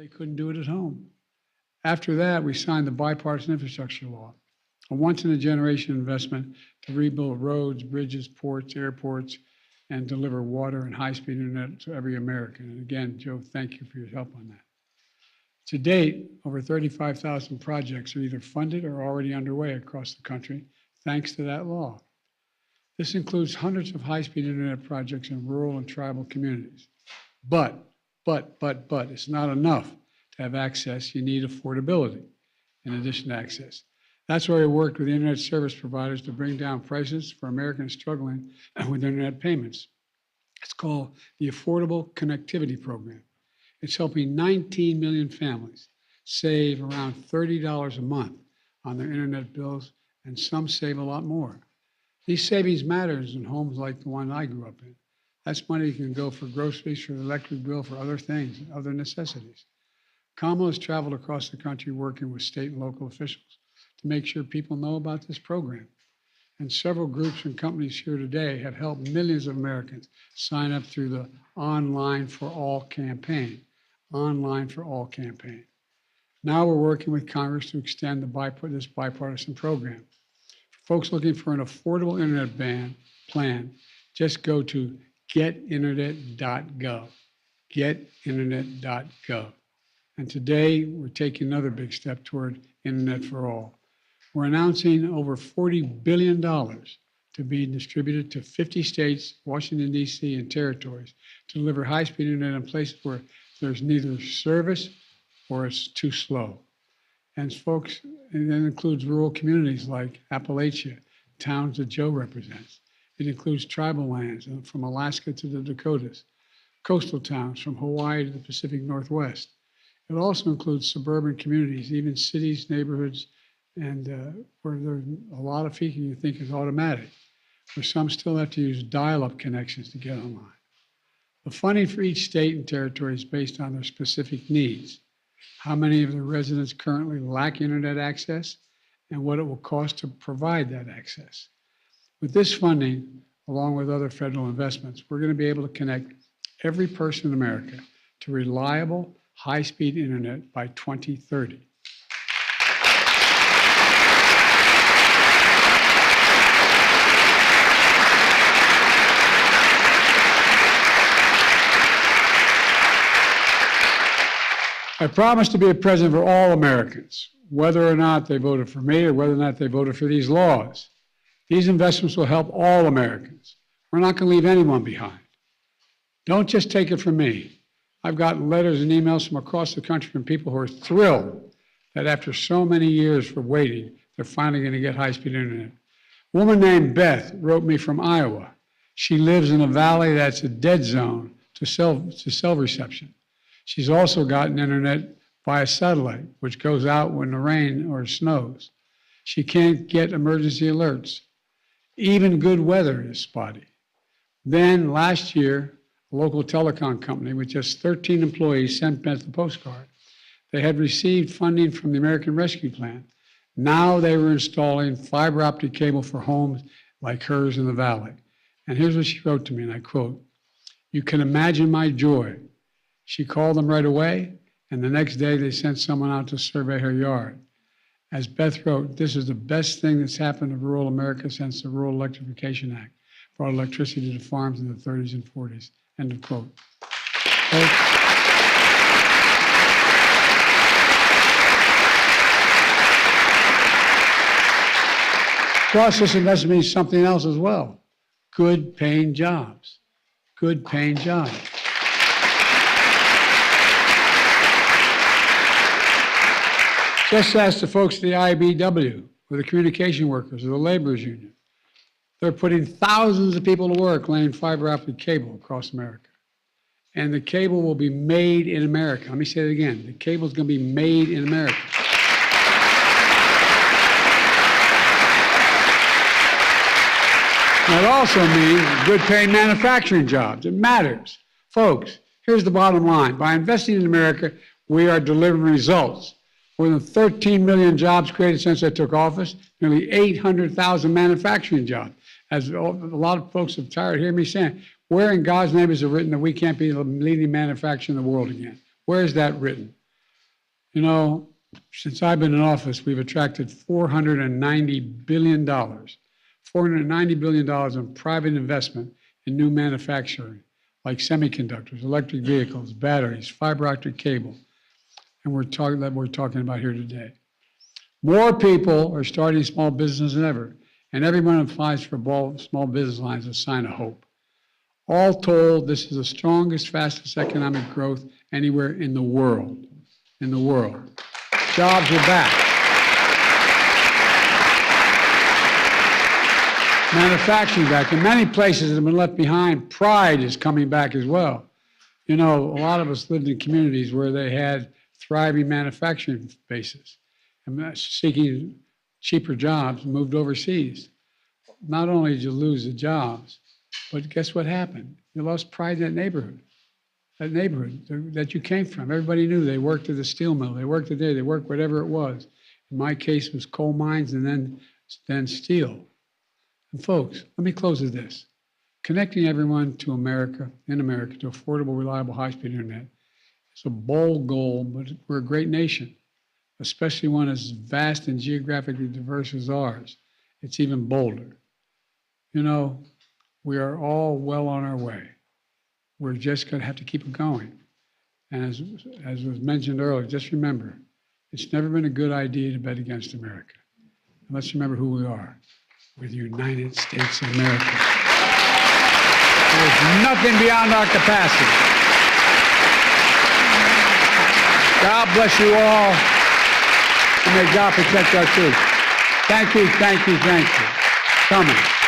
they couldn't do it at home. After that, we signed the bipartisan infrastructure law, a once-in-a-generation investment to rebuild roads, bridges, ports, airports, and deliver water and high-speed internet to every American. And again, Joe, thank you for your help on that. To date, over 35,000 projects are either funded or already underway across the country, thanks to that law. This includes hundreds of high-speed internet projects in rural and tribal communities. But, it's not enough to have access. You need affordability in addition to access. That's why we worked with internet service providers to bring down prices for Americans struggling with internet payments. It's called the Affordable Connectivity Program. It's helping 19 million families save around $30 a month on their internet bills, and some save a lot more. These savings matters in homes like the one I grew up in. That's money you can go for groceries, for the electric bill, for other things, other necessities. Kamala has traveled across the country working with state and local officials to make sure people know about this program. And several groups and companies here today have helped millions of Americans sign up through the Online for All campaign. Online for All campaign. Now we're working with Congress to extend this bipartisan program. For folks looking for an affordable internet plan, just go to getinternet.gov. Getinternet.gov. And today we're taking another big step toward Internet for All. We're announcing over $40 billion to be distributed to 50 states, Washington, D.C., and territories to deliver high-speed internet in places where there's neither service or it's too slow. And folks, and that includes rural communities like Appalachia, towns that Joe represents. It includes tribal lands from Alaska to the Dakotas, coastal towns from Hawaii to the Pacific Northwest. It also includes suburban communities, even cities, neighborhoods, and where there's a lot of features you think is automatic, where some still have to use dial-up connections to get online. The funding for each state and territory is based on their specific needs, how many of their residents currently lack internet access, and what it will cost to provide that access. With this funding, along with other federal investments, we're going to be able to connect every person in America to reliable, high-speed internet by 2030. I promise to be a president for all Americans, whether or not they voted for me or whether or not they voted for these laws. These investments will help all Americans. We're not going to leave anyone behind. Don't just take it from me. I've gotten letters and emails from across the country from people who are thrilled that after so many years for waiting, they're finally going to get high-speed internet. A woman named Beth wrote me from Iowa. She lives in a valley that's a dead zone to cell reception. She's also gotten internet via satellite, which goes out when the rain or snows. She can't get emergency alerts. Even good weather is spotty. Then last year, a local telecom company with just 13 employees sent Beth a postcard. They had received funding from the American Rescue Plan. Now they were installing fiber optic cable for homes like hers in the valley. And here's what she wrote to me, and I quote, "You can imagine my joy. She called them right away, and the next day they sent someone out to survey her yard. As Beth wrote, this is the best thing that's happened to rural America since the Rural Electrification Act brought electricity to farms in the 30s and 40s. End of quote. Plus, this investment means something else as well. Good paying jobs. Good paying jobs. Just ask the folks at the IBW, or the communication workers, or the laborers union. They're putting thousands of people to work laying fiber optic cable across America. And the cable will be made in America. Let me say it again. The cable is going to be made in America. That also means good paying manufacturing jobs. It matters. Folks, here's the bottom line. By investing in America, we are delivering results. More than 13 million jobs created since I took office, nearly 800,000 manufacturing jobs. As a lot of folks have tired of hearing me saying, where in God's name is it written that we can't be the leading manufacturer in the world again? Where is that written? You know, since I've been in office, we've attracted $490 billion, $490 billion in private investment in new manufacturing, like semiconductors, electric vehicles, batteries, fiber optic cable, and we're talking about here today. More people are starting small business than ever, and everyone who applies for small business lines is a sign of hope. All told, this is the strongest, fastest economic growth anywhere in the world. Jobs are back. Manufacturing back. In many places that have been left behind, pride is coming back as well. You know, a lot of us lived in communities where they had thriving manufacturing bases and seeking cheaper jobs moved overseas. Not only did you lose the jobs, but guess what happened? You lost pride in that neighborhood that you came from. Everybody knew they worked at the steel mill, they worked there, they worked whatever it was. In my case, it was coal mines and then steel. And folks, let me close with this. Connecting everyone to America, to affordable, reliable, high-speed internet. It's a bold goal, but we're a great nation, especially one as vast and geographically diverse as ours. It's even bolder. You know, we are all well on our way. We're just going to have to keep it going. And as was mentioned earlier, just remember, it's never been a good idea to bet against America. And let's remember who we are. We're the United States of America. There's nothing beyond our capacity. God bless you all, and may God protect our troops. Thank you. Coming.